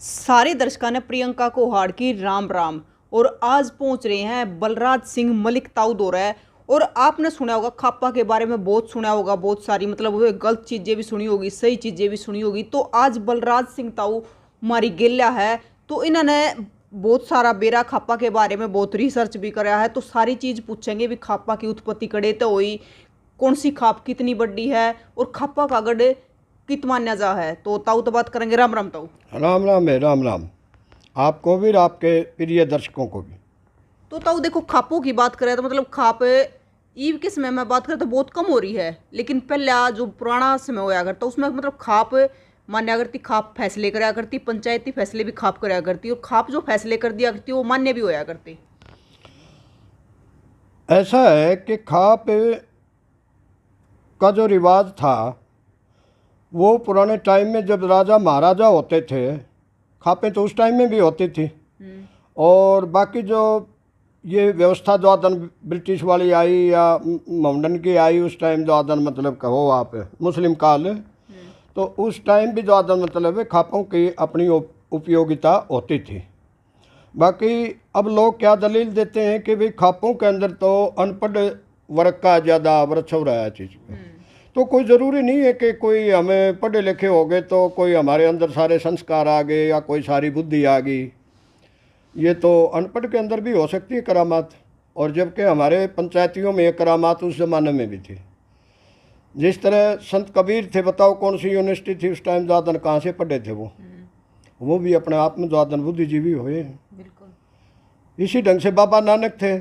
सारे दर्शकों ने प्रियंका को हार की राम राम। और आज पहुंच रहे हैं बलराज सिंह मलिक ताऊ दौरा। और आपने सुना होगा खापा के बारे में, बहुत सुना होगा, बहुत सारी मतलब वो गलत चीजें भी सुनी होगी, सही चीजें भी सुनी होगी। तो आज बलराज सिंह ताऊ हमारी गेल्या है, तो इन्होंने बहुत सारा बेरा खापा के बारे में बहुत रिसर्च भी कराया है। तो सारी चीज पूछेंगे भी खापा की उत्पत्ति कड़े तो हुई, कौन सी खाप कितनी बड़ी है और खापा का गढ़ कित मान्या जा है। तो ताऊ तो बात करेंगे। राम राम ताऊ। राम राम है, राम राम आपको भी और आपके प्रिय दर्शकों को भी। तो ताऊ देखो, खापों की बात करें तो मतलब खाप ईव के समय में बात करें तो बहुत कम हो रही है, लेकिन पहले जो पुराना समय होया करता उसमें मतलब खाप मान्या करती, खाप फैसले कराया करती, पंचायती फैसले भी खाप कराया करती, और खाप जो फैसले कर दिया करती वो मान्य भी होया करती। ऐसा है कि खाप का जो रिवाज था वो पुराने टाइम में जब राजा महाराजा होते थे, खापें तो उस टाइम में भी होती थी। और बाकी जो ये व्यवस्था जो आदन ब्रिटिश वाली आई या मॉडर्न की आई, उस टाइम जो आदन मतलब कहो आप मुस्लिम काल, तो उस टाइम भी जो आदन मतलब है खापों की अपनी उपयोगिता होती थी। बाकी अब लोग क्या दलील देते हैं कि भाई खापों के अंदर तो अनपढ़ वर्ग का ज़्यादा वृक्ष हो रहा है चीज़ पे। तो कोई ज़रूरी नहीं है कि कोई हमें पढ़े लिखे हो गए तो कोई हमारे अंदर सारे संस्कार आ गए या कोई सारी बुद्धि आ गई। ये तो अनपढ़ के अंदर भी हो सकती है करामात, और जबकि हमारे पंचायतियों में ये करामात उस ज़माने में भी थी। जिस तरह संत कबीर थे, बताओ कौन सी यूनिवर्सिटी थी उस टाइम, ज़्यादा कहाँ से पढ़े थे वो भी अपने आप में ज़्यादा बुद्धिजीवी हुए। बिल्कुल इसी ढंग से बाबा नानक थे,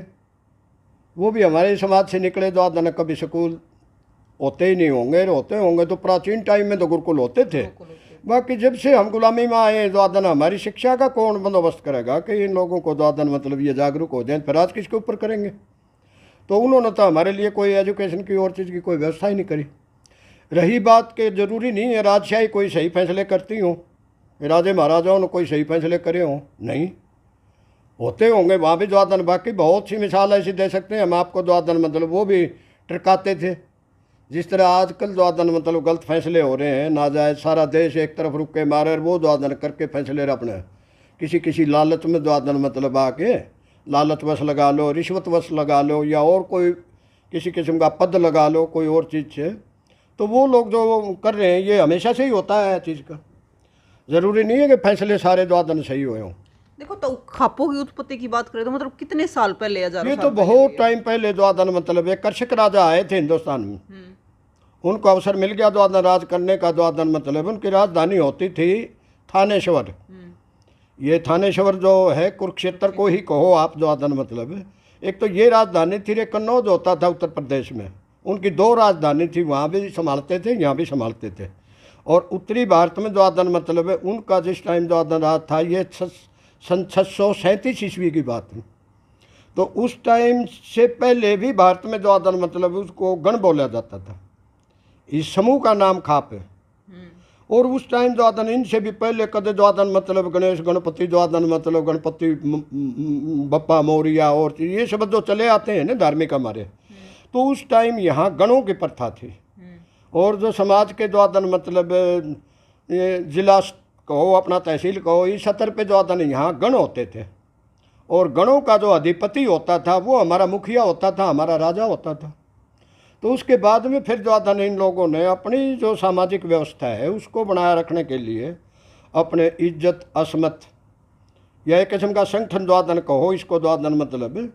वो भी हमारे समाज से निकले। ज़्यादा न कभी स्कूल होते ही नहीं होंगे, होते होंगे तो प्राचीन टाइम में तो गुरुकुल होते थे। बाकी जब से हम गुलामी में आए द्वादन, हमारी शिक्षा का कौन बंदोबस्त करेगा कि इन लोगों को द्वादन मतलब ये जागरूक हो जाए, फिर आज किसके ऊपर करेंगे। तो उन्होंने तो हमारे लिए कोई एजुकेशन की और चीज़ की कोई व्यवस्था ही नहीं करी। रही बात कि ज़रूरी नहीं है राजशाही कोई सही फैसले करती हो, राजे महाराजाओं ने कोई सही फैसले करे हों, नहीं होते होंगे वहाँ भी द्वादन। बाकी बहुत सी मिसाल ऐसी दे सकते हैं हम आपको द्वादन मतलब वो भी टरकाते थे। जिस तरह आजकल द्वादन मतलब गलत फैसले हो रहे हैं, नाजायज सारा देश एक तरफ रुक के मारे, और वो द्वादन करके फैसले अपने किसी लालच में द्वादन मतलब आके लालच वश लगा लो, रिश्वत वश लगा लो, या और कोई किसी किस्म का पद लगा लो कोई और चीज़ से। तो वो लोग जो कर रहे हैं ये हमेशा से ही होता है चीज़ का, ज़रूरी नहीं है कि फैसले सारे द्वादन सही हुए हों। देखो तो खापों की उत्पत्ति की बात करें तो मतलब कितने साल पहले, ये तो बहुत टाइम पहले द्वादन मतलब एक कर्षक राजा आए थे हिंदुस्तान में, उनको अवसर मिल गया द्वादन राज करने का। द्वादन मतलब उनकी राजधानी होती थी थानेश्वर। ये थानेश्वर जो है कुरुक्षेत्र को ही कहो आप द्वादन मतलब। एक तो ये राजधानी थी, रे कन्नौज होता था उत्तर प्रदेश में, उनकी दो राजधानी थी, वहाँ भी संभालते थे यहाँ भी संभालते थे। और उत्तरी भारत में द्वादन मतलब है उनका जिस टाइम द्वादन राज था ये सन 637 ईस्वी की बात है। तो उस टाइम से पहले भी भारत में द्वादन मतलब उसको गण बोला जाता था, इस समूह का नाम खाप है। और उस टाइम द्वादन इनसे भी पहले कदे द्वादन मतलब गणेश गणपति द्वादन मतलब गणपति बप्पा मोरिया और ये शब्द जो चले आते हैं ना धार्मिक हमारे, तो उस टाइम यहाँ गणों की प्रथा थी। और जो समाज के द्वादन मतलब जिला कहो अपना तहसील कहो, इस स्तर पे द्वादन यहाँ गण होते थे। और गणों का जो अधिपति होता था वो हमारा मुखिया होता था, हमारा राजा होता था। तो उसके बाद में फिर द्वादन इन लोगों ने अपनी जो सामाजिक व्यवस्था है उसको बनाए रखने के लिए अपने इज्जत असमत या एक किस्म का संगठन द्वादन कहो इसको, द्वादन मतलब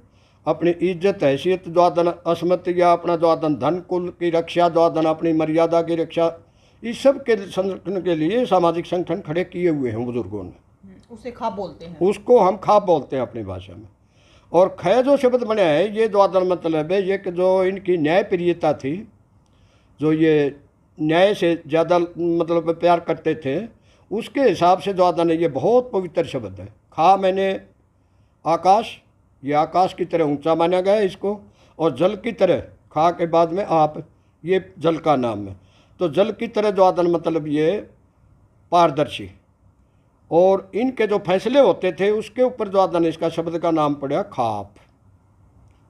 अपनी इज्जत हैसियत द्वादन असमत, या अपना द्वादन धन कुल की रक्षा, द्वादन अपनी मर्यादा की रक्षा, इस सब के संगठन के लिए सामाजिक संगठन खड़े किए हुए हैं बुजुर्गों ने। उसे खाप बोलते हैं, उसको हम खाप बोलते हैं अपनी भाषा में। और खय जो शब्द बने हैं ये द्वादन मतलब है ये कि जो इनकी न्याय प्रियता थी, जो ये न्याय से ज़्यादा मतलब प्यार करते थे, उसके हिसाब से द्वादन ये बहुत पवित्र शब्द है। खा मैंने आकाश, ये आकाश की तरह ऊंचा माना गया है इसको, और जल की तरह, खा के बाद में आप, ये जल का नाम है। तो जल की तरह द्वादन मतलब ये पारदर्शी, और इनके जो फैसले होते थे उसके ऊपर द्वादन इसका शब्द का नाम पड़ा खाप।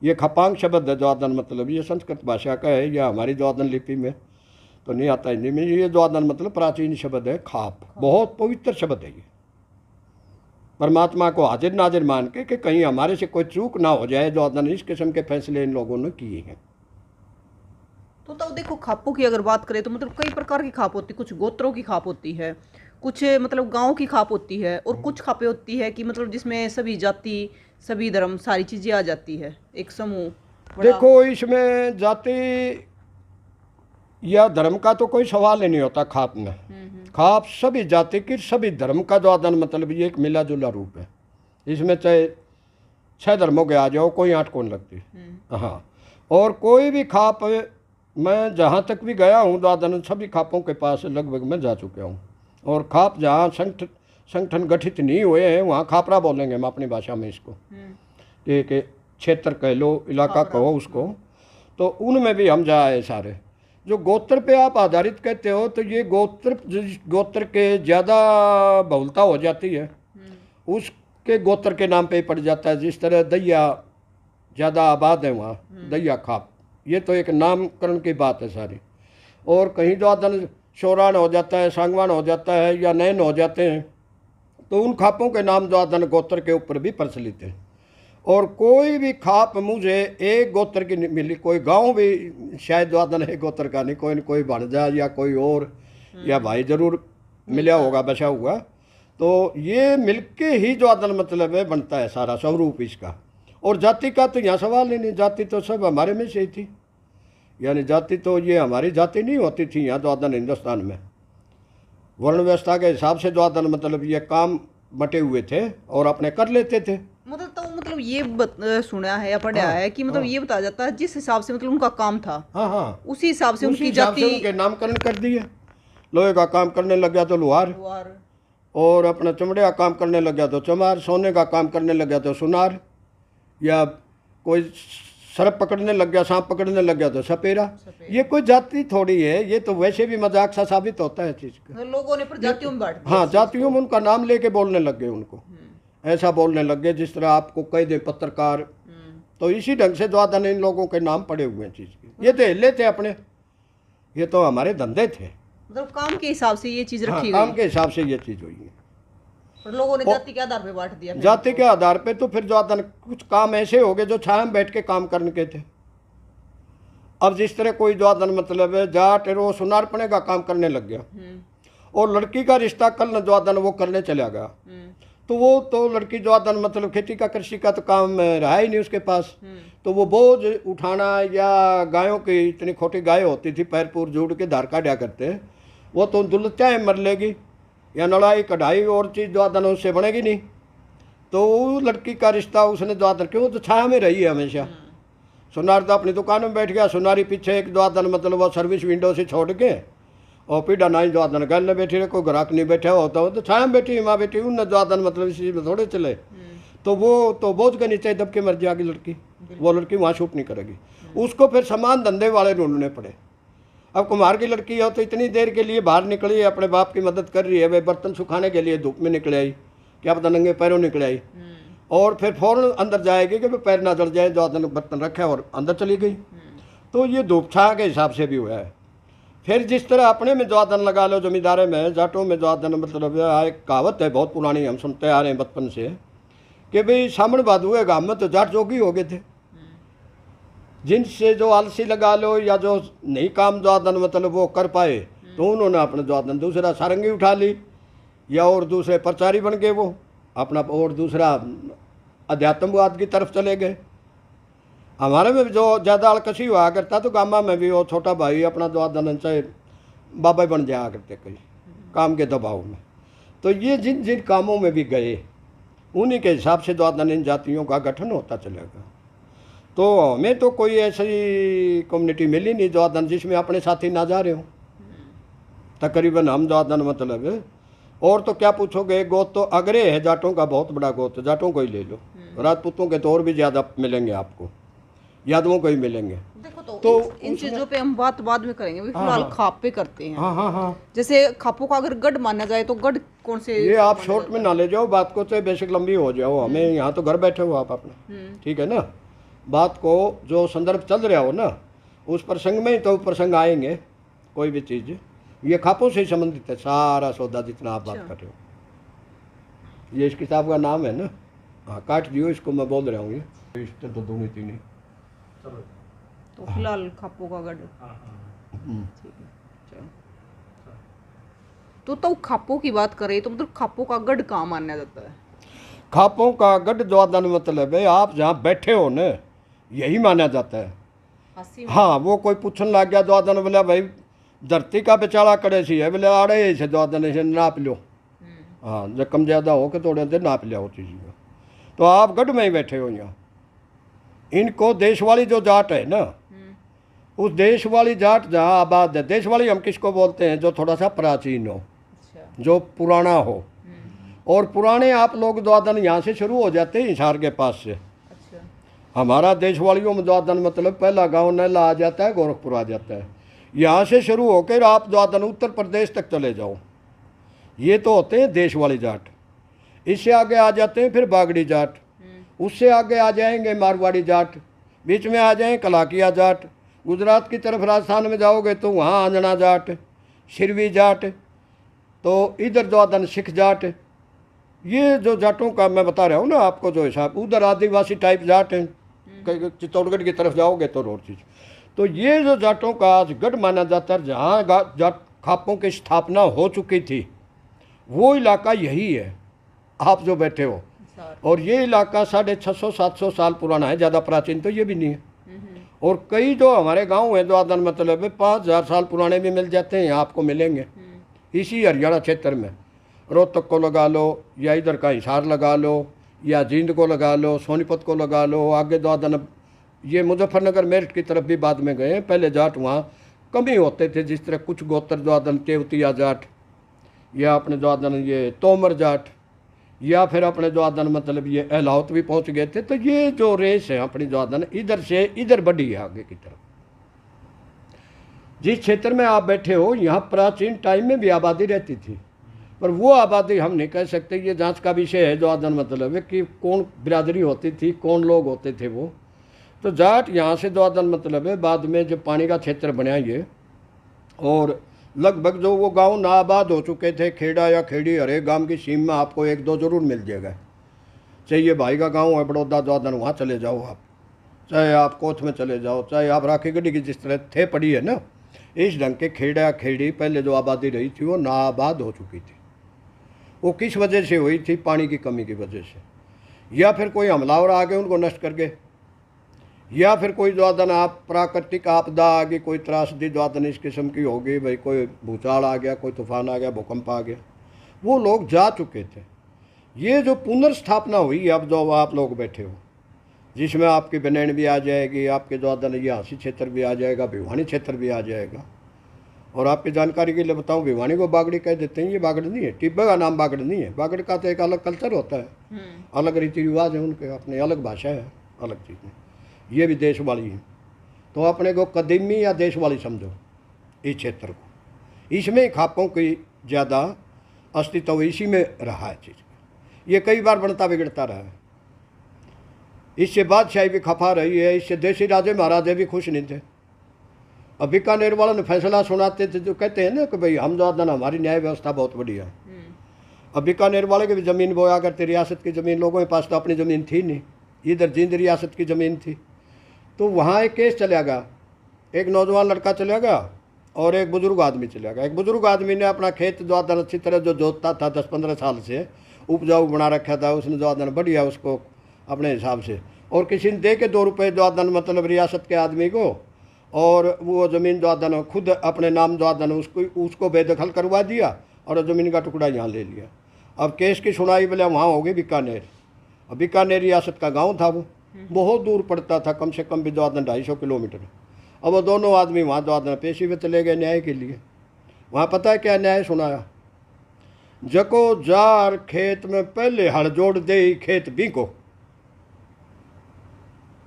ये खपांग शब्द है द्वादन मतलब, ये संस्कृत भाषा का है, या हमारी द्वादन लिपि में तो नहीं आता हिंदी में। ये द्वादन मतलब प्राचीन शब्द है खाप, बहुत पवित्र शब्द है ये। परमात्मा को हाजिर नाजिर मान के कि कहीं हमारे से कोई चूक ना हो जाए। जो इस किस्म के फैसले इन लोगों ने किए हैं। तो देखो खापों की अगर बात करें तो मतलब कई प्रकार की खाप होती है। कुछ गोत्रों की खाप होती है, कुछ मतलब गाँव की खाप होती है, और कुछ खापें होती है कि मतलब जिसमें सभी जाति, सभी धर्म, सारी चीज़ें आ जाती है, एक समूह बड़ा। देखो इसमें जाति या धर्म का तो कोई सवाल ही नहीं होता खाप में। खाप सभी जाति की, सभी धर्म का जो आदान मतलब ये एक मिला जुला रूप है। इसमें चाहे 6 धर्मों के आ जाओ, कोई आंट कौन लगती। हाँ, और कोई भी खाप, मैं जहाँ तक भी गया हूँ दादन सभी खापों के पास लगभग मैं जा चुका हूँ। और खाप जहाँ संगठन गठित नहीं हुए हैं वहाँ खापरा बोलेंगे हम अपनी भाषा में इसको। एक क्षेत्र कह लो, इलाका कहो उसको, तो उनमें भी हम जाए सारे। जो गोत्र पे आप आधारित कहते हो तो ये गोत्र के ज़्यादा बहुलता हो जाती है उसके गोत्र के नाम पे पड़ जाता है। जिस तरह दैया ज़्यादा आबाद है वहाँ, दैया खाप, ये तो एक नामकरण की बात है सारी। और कहीं जो आदन शोरान हो जाता है, सांगवान हो जाता है या नैन हो जाते हैं, तो उन खापों के नाम जो आदन गोत्र के ऊपर भी प्रचलित है। और कोई भी खाप मुझे एक गोत्र की नहीं मिली। कोई गांव भी शायद वादन है गोत्र का नहीं, कोई न कोई भाणजा या कोई और या भाई जरूर मिला होगा, बचा हुआ। तो ये मिलके ही जो आदन मतलब है बनता है सारा स्वरूप इसका। और जाति का तो यहाँ सवाल ही नहीं, जाति तो सब हमारे में से ही थी। यानी जाति तो ये हमारी जाति नहीं होती थी यहाँ जो आदन हिंदुस्तान में। वर्ण व्यवस्था के हिसाब से जो आदन मतलब ये काम बटे हुए थे और अपने कर लेते थे। मतलब ये सुना है या पढ़ा है कि मतलब ये बताया जाता है जिस हिसाब से मतलब उनका काम था, हाँ, उसी हिसाब से उनकी जाति, उनके नामकरण कर दिए। लोहे का काम करने लग गया तो लोहार, और अपना चमड़े का काम करने लग गया तो चमार, सोने का काम करने लग गया तो सुनार, या कोई सर्प पकड़ने लग गया, सांप पकड़ने लग गया तो सपेरा। ये कोई जाति थोड़ी है, ये तो वैसे भी मजाक सा साबित होता है चीज का। लोगों ने जातियों में बांट दिया। हाँ, जातियों में उनका नाम लेके बोलने लग गए, उनको ऐसा बोलने लग गए जिस तरह आपको कह दे पत्रकार। तो इसी ढंग से जो आदन इन लोगों के नाम पड़े हुए हैं चीज के। ये तो हिले थे अपने, ये तो हमारे धंधे थे। मतलब काम के हिसाब से ये चीज रखी गई। काम के हिसाब से ये चीज हुई है। और लोगों ने जाति के आधार पे बांट दिया। जाति के आधार पे तो फिर जो आदन कुछ काम ऐसे हो गए जो छाया में बैठ के काम करने के थे। अब जिस तरह कोई जो आदन मतलब है जाट रो सुनारपने का काम करने लग गया, और लड़की का रिश्ता कल जो आदन वो करने चला गया, तो वो तो लड़की जो आदन मतलब खेती का कृषि का तो काम रहा ही नहीं उसके पास। तो वो बोझ उठाना, या गायों की इतनी खोटी गाय होती थी पैरपूर जोड़ के धार काटा करते, वो तो दुलचाएँ मर लेगी, या नड़ाई कढ़ाई और चीज़ जो आदन उससे बनेगी नहीं। तो वो लड़की का रिश्ता उसने जो आदन, क्यों तो छाया में रही है हमेशा। सुनार तो अपनी दुकान में बैठ गया, सुनारी पीछे एक जो आदन मतलब वो सर्विस विंडो से छोड़ के, और पीढ़ा नाई जो आदन गल में बैठी रहे, कोई ग्राहक नहीं बैठा होता हो तो छाया में बैठी माँ बेटी उन जो आदन मतलब इस चीज़ में थोड़े चले। तो वो तो बोझ के नीचे दब के मर जाएगी लड़की, वो लड़की वहाँ शूट नहीं करेगी। उसको फिर समान धंधे वाले ढूंढने पड़े। अब कुम्हार की लड़की हो तो इतनी देर के लिए बाहर निकली, अपने बाप की मदद कर रही है, वे बर्तन सुखाने के लिए धूप में निकल आई, क्या पता नंगे पैरों निकल आई, और फिर फौरन अंदर जाएगी कि पैर ना जल जाए, जो आदन बर्तन रखा और अंदर चली गई। तो ये धूप छाया के हिसाब से भी हुआ है। फिर जिस तरह अपने में जो आदन लगा लो जमींदारे में, जाटों में जो आदन मतलब एक कहावत है बहुत पुरानी, हम सुनते आ रहे हैं बचपन से, कि भाई सामण बादुए गांव में तो जाट जोगी हो गए थे। जिनसे जो आलसी लगा लो या जो नहीं काम जो आदन मतलब वो कर पाए, तो उन्होंने अपने जो आदन दूसरा सारंगी उठा ली, या और दूसरे प्रचारी बन गए वो अपना, और दूसरा अध्यात्मवाद की तरफ चले गए। हमारे में जो ज़्यादा अलकसी हुआ करता तो गामा में भी वो छोटा भाई अपना जो आदन चाहे बाबा बन जाया करते कई काम के दबाव में। तो ये जिन जिन कामों में भी गए उन्हीं के हिसाब से जो आदन इन जातियों का गठन होता चलेगा। तो हमें तो कोई ऐसी कम्युनिटी मिली नहीं जो आदन जिसमें अपने साथी ना जा रहे हो। तकरीबन हम जो आदन मतलब है, और तो क्या पूछोगे, गोत तो अगरे है जाटों का, बहुत बड़ा गोत, जाटों को ही ले लो। राजपूतों के तो और भी ज़्यादा मिलेंगे आपको, यादवों को ही मिलेंगे। देखो तो इन चीजों पे हम बात बाद में करेंगे, फिलहाल खाप पे करते हैं। हाँ। जैसे खापों का अगर गढ़ माना जाए तो गढ़ कौन से, ये आप शॉर्ट में ना ले जाओ बात को, तो बेसिक लंबी हो जाओ। हमें यहाँ तो घर बैठे हो आप अपने, ठीक है ना। बात को जो संदर्भ चल रहा हो ना, उस प्रसंग में ही तो प्रसंग आएंगे। कोई भी चीज़ ये खापों से ही संबंधित है, सारा सौदा जितना आप बात कर रहे हो ये इस किताब का नाम है ना। हाँ, काट दियो इसको, मैं बोल रहा हूँ ये रिश्ते तो दूनी तीनी। तो फिलहाल खापो का गढ़। हम्म। ठीक है, चलो। तो खापो की बात करें तो मतलब खापो का गढ़ कहाँ माना जाता है? खापों का गढ़ द्वादन मतलब है आप जहाँ बैठे हो न, यही माना जाता है। हंसी में। हाँ, वो कोई पूछने लग गया द्वादन, बोला भाई धरती का बेचारा करे सी है, बोले आड़े से द्वादन से नाप लो। हाँ, जब कम ज़्यादा हो के थोड़े देर नाप लिया होती चीज़। तो आप गढ़ में ही बैठे हो यहाँ। इनको देश वाली जो जाट है ना, उस देश वाली जाट जहाँ आबाद है, देश वाली हम किसको बोलते हैं? जो थोड़ा सा प्राचीन हो, अच्छा। जो पुराना हो। और पुराने आप लोग द्वादन यहाँ से शुरू हो जाते हैं हिसार के पास से। अच्छा। हमारा देश वालियों में द्वादन मतलब पहला गांव नैला आ जाता है, गोरखपुर आ जाता है। यहाँ से शुरू होकर आप द्वादन उत्तर प्रदेश तक चले जाओ, ये तो होते हैं देश वाली जाट। इससे आगे आ जाते हैं फिर बागड़ी जाट, उससे आगे आ जाएंगे मारवाड़ी जाट, बीच में आ जाएंगे कलाकिया जाट। गुजरात की तरफ राजस्थान में जाओगे तो वहाँ आंजना जाट, शिरवी जाट, तो इधर द्वादन सिख जाट। ये जो जाटों का मैं बता रहा हूँ ना आपको जो हिसाब, उधर आदिवासी टाइप जाट हैं। चित्तौड़गढ़ की तरफ जाओगे तो और चीज़। तो ये जो जाटों का आज गढ़ माना जाता है, जहाँ जाट खापों की स्थापना हो चुकी थी, वो इलाका यही है आप जो बैठे हो। और ये इलाका 650-700 साल पुराना है, ज़्यादा प्राचीन तो ये भी नहीं है। और कई जो हमारे गांव हैं द्वादन मतलब 5000 साल पुराने भी मिल जाते हैं, आपको मिलेंगे इसी हरियाणा क्षेत्र में। रोहतक को लगा लो, या इधर का हिसार लगा लो, या जींद को लगा लो, सोनीपत को लगा लो, आगे द्वादन ये मुजफ्फरनगर मेरठ की तरफ भी बाद में गए। पहले जाट वहाँ कम ही होते थे, जिस तरह कुछ गोत्र द्वादन केवतिया जाट, या अपने द्वादन ये तोमर जाट, या फिर अपने द्वादन मतलब ये अहलावत भी पहुँच गए थे। तो ये जो रेस है अपनी द्वादन इधर से इधर बढ़ी है आगे की तरफ। जिस क्षेत्र में आप बैठे हो यहाँ प्राचीन टाइम में भी आबादी रहती थी, पर वो आबादी हम नहीं कह सकते। ये जांच का विषय है द्वादन मतलब है कि कौन बिरादरी होती थी, कौन लोग होते थे वो। तो जाट यहाँ से द्वादन मतलब है बाद में जब पानी का क्षेत्र बना ये, और लगभग जो वो गांव नाआबाद हो चुके थे, खेड़ा या खेड़ी, हर एक गाँव की सीम में आपको एक दो जरूर मिल जाएगा। चाहे ये भाई का गाँव है बड़ौदा द्वादन, वहाँ चले जाओ आप, चाहे आप कोथ में चले जाओ, चाहे आप राखीगढ़ी की जिस तरह थे पड़ी है ना, इस ढंग के खेड़ा खेड़ी पहले जो आबादी रही थी वो नाआबाद हो चुकी थी। वो किस वजह से हुई थी? पानी की कमी की वजह से, या फिर कोई हमलावर आ गए उनको नष्ट कर गए, या फिर कोई द्वादन आप प्राकृतिक आपदा आ गई, कोई त्रासदी द्वादन इस किस्म की होगी, भाई कोई भूचाल आ गया, कोई तूफान आ गया, भूकंप आ गया, वो लोग जा चुके थे। ये जो पुनर्स्थापना हुई अब जो आप लोग बैठे हो, जिसमें आपकी बनैन भी आ जाएगी, आपके द्वादन ये हांसी क्षेत्र भी आ जाएगा, भिवानी क्षेत्र भी आ जाएगा। और आपकी जानकारी के लिए बताऊं, भिवानी को बागड़ी कह देते हैं, ये बागड़ नहीं है, टिब्बे का नाम बागड़ नहीं है। बागड़ का तो एक अलग कल्चर होता है, अलग रीति रिवाज है उनके, अपनी अलग भाषा है, अलग चीज़ें। ये भी देश वाली है, तो अपने को कदीमी या देश वाली समझो इस क्षेत्र को। इसमें खापों की ज़्यादा अस्तित्व इसी में रहा है चीज़। ये कई बार बनता बिगड़ता रहा है, इससे बादशाही भी खफा रही है, इससे देसी राजे महाराजे भी खुश नहीं थे। अब बीकानेर वालों ने फैसला सुनाते थे, जो कहते हैं ना कि भाई हम द्वादन हमारी न्याय व्यवस्था बहुत बढ़िया है। अब बीकानेर वाले की भी ज़मीन बोया करते, रियासत की ज़मीन, लोगों के पास तो अपनी ज़मीन थी नहीं, इधर जींद रियासत की ज़मीन थी। तो वहाँ एक केस चला गया, एक नौजवान लड़का चला गया और एक बुज़ुर्ग आदमी चला गया। एक बुज़ुर्ग आदमी ने अपना खेत द्वादन अच्छी तरह जो जोतता था 10-15 साल से, उपजाऊ बना रखा था उसने द्वादन बढ़िया उसको अपने हिसाब से, और किसी ने दे के 2 रुपये द्वादन मतलब रियासत के आदमी को, और वो ज़मीन द्वादन खुद अपने नाम द्वादन उसको बेदखल करवा दिया और ज़मीन का टुकड़ा यहाँ ले लिया। अब केस की सुनाई बोले वहाँ होगी बीकानेर। अब बीकानेर रियासत का गांव था, वो बहुत दूर पड़ता था, कम से कम भी द्वादन 250 किलोमीटर। अब वो दोनों आदमी वहाँ द्वादन पेशी में चले गए न्याय के लिए। वहाँ पता है क्या न्याय सुनाया? जको जार खेत में पहले हड़ जोड़ दे खेत बीको।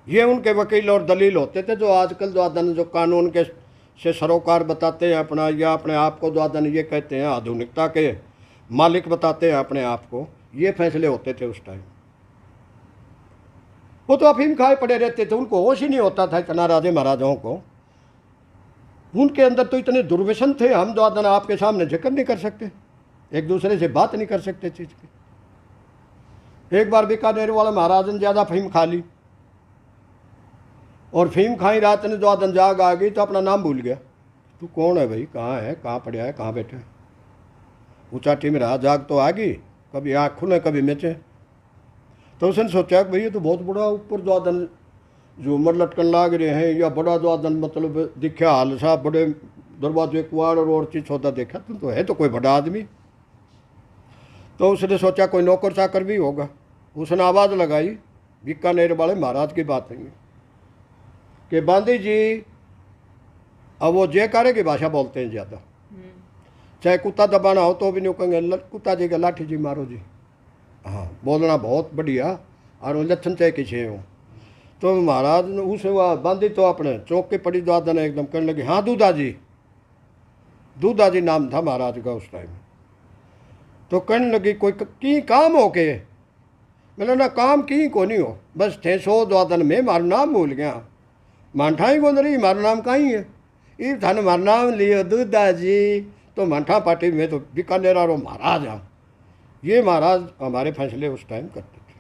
ये उनके वकील और दलील होते थे, जो आजकल द्वादन जो कानून के से सरोकार बताते हैं अपना, या अपने आप को द्वादन ये कहते हैं आधुनिकता के मालिक बताते हैं अपने आप को। ये फैसले होते थे उस टाइम। वो तो अफीम खाए पड़े रहते थे, उनको होश ही नहीं होता था इतना राजे महाराजाओं को। उनके अंदर तो इतने दुर्व्यसन थे, हम द्वादन आपके सामने जिक्र नहीं कर सकते, एक दूसरे से बात नहीं कर सकते चीज़ की। एक बार बीकानेर वाले महाराज ने ज़्यादा फीम खा ली और फीम खाई, रात ने जो दिन जाग आ गई तो अपना नाम भूल गया। तू कौन है भाई, कहाँ है, कहाँ पड़ा है, कहाँ बैठे? उचाटी में रहा, जाग तो आ गई, कभी आँख खुले कभी मेचे। तो उसने सोचा कि भाई ये तो बहुत बड़ा ऊपर जो दिन झूमर लटकन लाग रहे हैं, या बड़ा जो दिन मतलब दिखा हाल सा, बड़े दरवाजे कुआड़ और चीज सौदा देखा, तो है तो कोई बड़ा आदमी। तो उसने सोचा कोई नौकर चाकर भी होगा। उसने आवाज़ लगाई, बीकानेर वाले महाराज की बात है कि बांदी जी, अब वो जयकारे की भाषा बोलते हैं ज़्यादा, चाहे कुत्ता दबाना हो तो भी नहीं कहेंगे कुत्ता जी का लाठी जी मारो जी। हाँ, बोलना बहुत बढ़िया, और वो लक्षण चाहे किसी हो। तो महाराज ने उस बांदी तो अपने चौक के पड़ी दादा ने एकदम कहने लगी, हाँ दूधा जी, दूधा जी नाम था महाराज का उस टाइम। तो कहने लगी कोई की काम हो के? मैंने ना काम की को नहीं हो, बस थे 100 द्वादन में मारा नाम भूल गया, मांठा ही गोंद रही, मारा नाम कहीं है, ये थाने मारा नाम लियो दूधा जी। तो मांठा पार्टी में तो बीकानेर और महाराज हाँ, ये महाराज हमारे फैसले उस टाइम करते थे,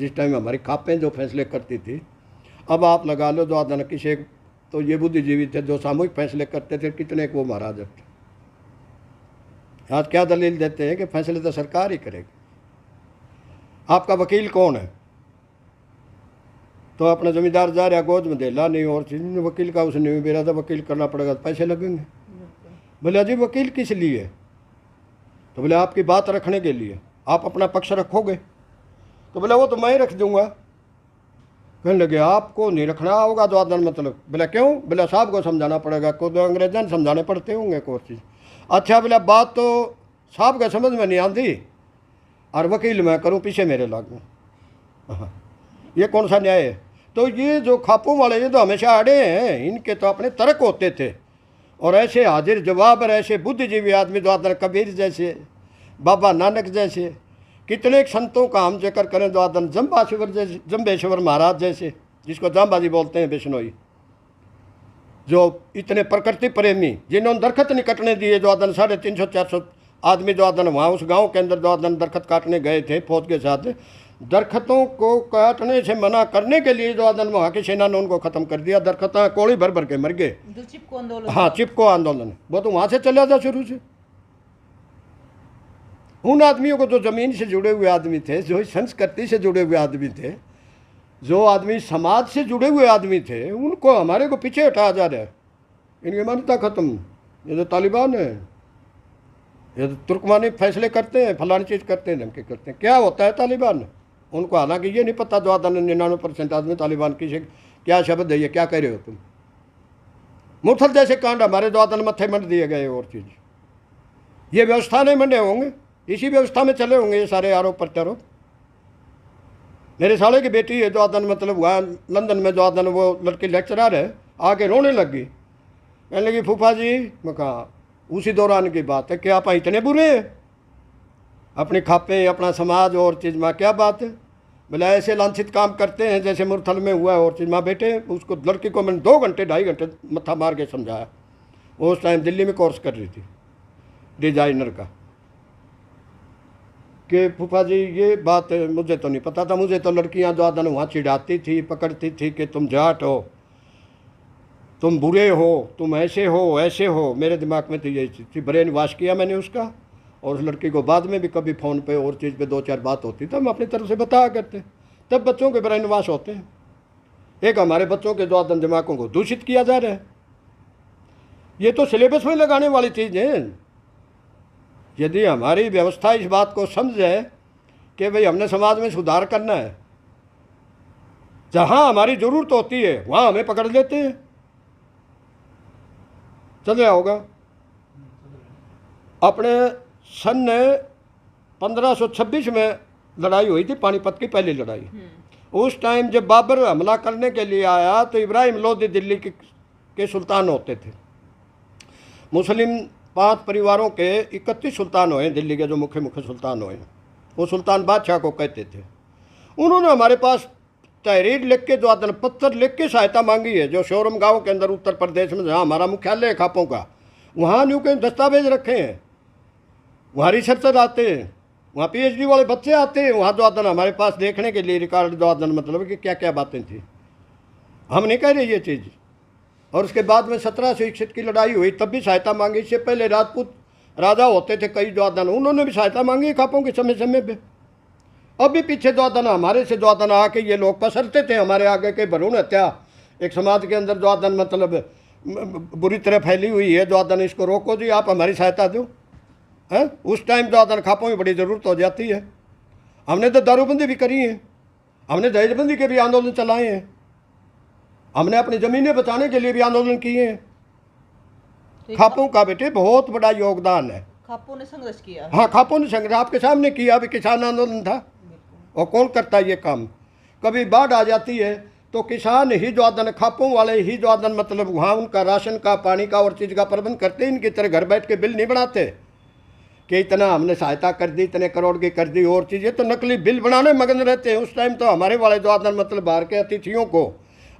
जिस टाइम हमारी खापें जो फैसले करती थी। अब आप लगा लो जो आदन किसी तो ये बुद्धिजीवी थे जो सामूहिक फैसले करते थे, कितने को महाराज थे। आज क्या दलील देते हैं कि फैसले तो सरकार ही करेगी। आपका वकील कौन है? तो अपना जमींदार जा रहा गोद में देला नहीं और चीज वकील का उसने नहीं बेरा था, वकील करना पड़ेगा, पैसे लगेंगे। बोले अजी वकील किस लिए? तो बोले आपकी बात रखने के लिए, आप अपना पक्ष रखोगे? तो बोले वो तो मैं ही रख दूंगा। कहने लगे आपको नहीं रखना होगा तो आदन मतलब। बोले क्यों? बोले साहब को समझाना पड़ेगा, को तो अंग्रेजन समझाने पड़ते होंगे कोई चीज़। अच्छा बोले बात तो साहब का समझ में नहीं आती और वकील मैं करूँ पीछे मेरे लागू, ये कौन सा न्याय है? तो ये जो खापों वाले ये तो हमेशा अड़े हैं, इनके तो अपने तर्क होते थे, और ऐसे हाजिर जवाब और ऐसे बुद्धिजीवी आदमी जो आदर कबीर जैसे, बाबा नानक जैसे, कितने संतों का हम जिक्र करें जो आदन जम्बाश्वर जैसे, जम्बेश्वर महाराज जैसे, जिसको जाम्बाजी बोलते हैं बिश्नोई, जो इतने प्रकृति प्रेमी, जिन्होंने दरख्त नहीं कटने दिए, जो आदन 350-400 आदमी जो आदन वहाँ उस गांव के अंदर जो आदन दरख्त काटने गए थे फौज के साथ, दरख्तों को काटने से मना करने के लिए जो आदन वहाँ की सेना ने उनको ख़त्म कर दिया। दरख्त कोड़ी भर भर के मर गए। चिपको आंदोलन, हाँ चिपको आंदोलन, वो तो वहाँ से चला था शुरू से। उन आदमियों को जो ज़मीन से जुड़े हुए आदमी थे, जो संस्कृति से जुड़े हुए आदमी थे, जो आदमी समाज से जुड़े हुए आदमी थे, उनको हमारे को पीछे हटाया जा रहा है। इनकी मान्यता खत्म। ये तो तालिबान है, ये तो तुर्कमानी फैसले करते हैं, फलानी चीज़ करते हैं, धमकी करते हैं। क्या होता है तालिबान? उनको हालांकि ये नहीं पता जो आदमी 99% आदमी तालिबान की से क्या शब्द है, ये क्या कह रहे हो तुम। मुरथल जैसे कांड हमारे जो आदन मत्थे मंड दिए गए और चीज़, ये व्यवस्था नहीं मंडे होंगे, इसी व्यवस्था में चले होंगे ये सारे आरोप प्रत्यारोप। मेरे साले की बेटी है जो आदन मतलब वहाँ लंदन में जो आदन वो लड़की लेक्चरर है, आके रोने लगी, कहने लगी फूफा जी, मैं कहा उसी दौरान की बात है कि आप इतने बुरे हैं, अपनी खापे अपना समाज और चीज़ में क्या बात है। बोले ऐसे लांछित काम करते हैं जैसे मुरथल में हुआ और चीज़ में। बेटे उसको लड़की को मैंने 2 घंटे 2.5 घंटे मत्था मार के समझाया। वो उस टाइम दिल्ली में कोर्स कर रही थी डिजाइनर का, कि फूफा जी ये बात मुझे तो नहीं पता था, मुझे तो लड़कियां जो आदन वहाँ चिढ़ाती थी, पकड़ती थी कि तुम जाट हो, तुम बुरे हो, तुम ऐसे हो। मेरे दिमाग में तो यही चीज़ थी। ब्रेन वॉश किया मैंने उसका, और उस लड़की को बाद में भी कभी फ़ोन पे और चीज़ पे 2-4 बात होती तो हम अपनी तरफ से बताया करते। तब बच्चों के ब्रेन वॉश होते हैं। एक हमारे बच्चों के जो आदन दिमागों को दूषित किया जा रहा है, ये तो सिलेबस में लगाने वाली चीज़ है। यदि हमारी व्यवस्था इस बात को समझे कि भाई हमने समाज में सुधार करना है, जहाँ हमारी ज़रूरत होती है वहाँ हमें पकड़ लेते हैं। चल रहा होगा। अपने सन 1526 में लड़ाई हुई थी, पानीपत की पहली लड़ाई। उस टाइम जब बाबर हमला करने के लिए आया तो इब्राहिम लोदी दिल्ली के सुल्तान होते थे। मुस्लिम 5 परिवारों के 31 सुल्तान हुए दिल्ली के, जो मुख्य सुल्तान हुए। वो सुल्तान बादशाह को कहते थे। उन्होंने हमारे पास तहरीर लिख के, जो आदन पत्थर लिख के सहायता मांगी है, जो शोरम गाँव के अंदर उत्तर प्रदेश में जहाँ हमारा मुख्यालय है खापों का, वहाँ न्यू के दस्तावेज रखे हैं, वहाँ रिसर्चर आते हैं, वहाँ पीएचडी वाले बच्चे आते हैं वहाँ द्वादन हमारे पास देखने के लिए रिकॉर्ड द्वादन मतलब कि क्या क्या बातें थी। हम नहीं कह रहे ये चीज़। और उसके बाद में 1761 की लड़ाई हुई तब भी सहायता मांगी। इससे पहले राजपूत राजा होते थे कई द्वादन, उन्होंने भी सहायता मांगी खापों के समय समय पे। अब भी पीछे द्वादन हमारे से द्वादन आके ये लोग पसरते थे हमारे आगे के भ्रूण हत्या एक समाज के अंदर द्वादन मतलब बुरी तरह फैली हुई है। द्वादन इसको रोको जी, आप हमारी सहायता दो। हैं उस टाइम द्वादन खापों की बड़ी ज़रूरत हो जाती है। हमने तो दारूबंदी भी करी है, हमने दहेजबंदी के भी आंदोलन चलाए हैं, हमने अपनी ज़मीनें बचाने के लिए भी आंदोलन किए हैं। खापों का बेटे बहुत बड़ा योगदान है। खापों ने संघर्ष किया। हाँ, खापों ने संघर्ष आपके सामने किया। अभी किसान आंदोलन था और कौन करता है ये काम। कभी बाढ़ आ जाती है तो किसान ही द्वादन, खापों वाले ही द्वादन मतलब वहाँ उनका राशन का, पानी का और चीज़ का प्रबंध करते। इनकी तरह घर बैठ के बिल नहीं बनाते कि इतना हमने सहायता कर दी, इतने करोड़ की कर दी और चीज़ें, तो नकली बिल बनाने मगन रहते हैं। उस टाइम तो हमारे वाले द्वादन मतलब बाहर के अतिथियों को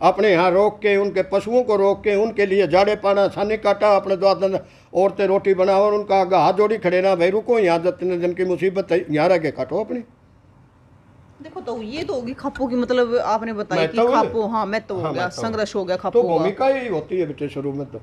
अपने यहाँ रोक के, उनके पशुओं को रोक के, उनके लिए जाड़े पाना छाने काटा, अपने द्वादन औरतें रोटी बनाओ और उनका आगे हाथ जोड़ी खड़े ना, भाई रुको यहाँ जितने दिन की मुसीबत है यहाँ रह के काटो अपनी। देखो तो ये तो होगी खापों की मतलब आपने बताया कि महत्व है। खापों, हाँ मैं तो हो हाँ, गया, महत्व। संघर्ष हो गया तो खापों का। भूमिका ही होती है बेटे शुरू में तो।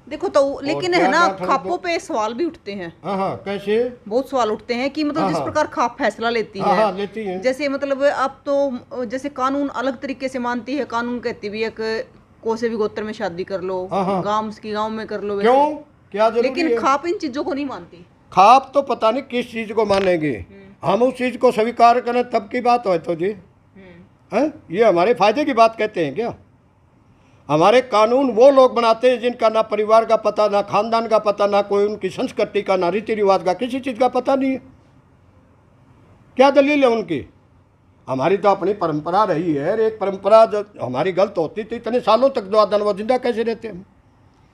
देखो तो लेकिन क्या है ना गांठ है खापों तो- पे सवाल भी उठते हैं, हाँ हाँ, कैसे? बहुत सवाल उठते हैं कि मतलब हाँ, जिस हाँ। प्रकार खाप फैसला लेती हाँ है, हाँ, लेती हैं। जैसे मतलब अब तो जैसे कानून अलग तरीके से मानती है। कानून कहती भी है कि कोसे भी गोत्र में शादी कर लो, हाँ, हाँ। गांव में कर लो, वैसे। क्यों, क्या जरूरी लेकिन है? खाप इन चीजों को नहीं मानती। खाप तो पता नहीं किस चीज़ को मानेंगे। हम उस चीज़ को स्वीकार करें तब की बात हो तो जी हैं, ये हमारे फायदे की बात कहते हैं क्या? हमारे कानून वो लोग बनाते हैं जिनका ना परिवार का पता, ना खानदान का पता, ना कोई उनकी संस्कृति का, ना रीति रिवाज का, किसी चीज़ का पता नहीं है। क्या दलील है उनकी? हमारी तो अपनी परंपरा रही है। एक परंपरा जो हमारी गलत होती थी इतने सालों तक द्वादन, वो जिंदा कैसे रहते हम?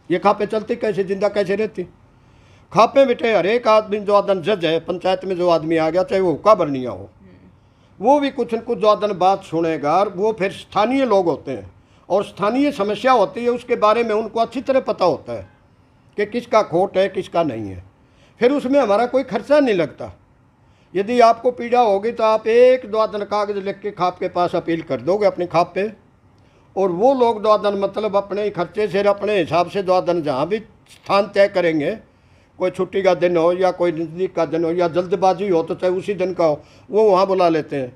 ये खापे चलती कैसे, जिंदा कैसे रहती? खापे बेटे हर एक आदमी द्वादन जज है। पंचायत में जो आदमी आ गया, चाहे वो हुक्का बरनिया हो, वो भी कुछ न कुछ द्वादन बात सुनेगा। और वो फिर स्थानीय लोग होते हैं और स्थानीय समस्या होती है, उसके बारे में उनको अच्छी तरह पता होता है कि किसका खोट है, किसका नहीं है। फिर उसमें हमारा कोई खर्चा नहीं लगता। यदि आपको पीड़ा होगी तो आप एक द्वादन कागज लिख के खाप के पास अपील कर दोगे अपने खाप पे, और वो लोग द्वादन मतलब अपने ही खर्चे से, अपने हिसाब से द्वादन जहाँ भी स्थान तय करेंगे, कोई छुट्टी का दिन हो या कोई नज़दीक का दिन हो या जल्दबाजी हो तो चाहे उसी दिन का हो, वो वहाँ बुला लेते हैं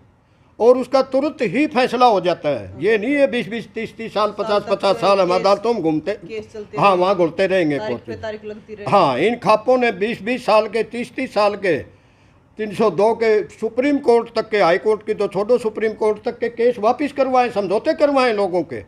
और उसका तुरंत ही फैसला हो जाता है। ये नहीं है 20-20, 30-30 साल, 50-50 साल हम अदालतों में घूमते, केस चलते हाँ वहाँ घुलते रहेंगे। तारीख पे कोर्ट तारीख लगती रहे। हाँ, इन खापों ने 20-20 साल के, 30-30 साल के, 302 के, सुप्रीम कोर्ट तक के, हाई कोर्ट की तो छोड़ो, सुप्रीम कोर्ट तक के केस वापिस करवाए, समझौते करवाए लोगों के।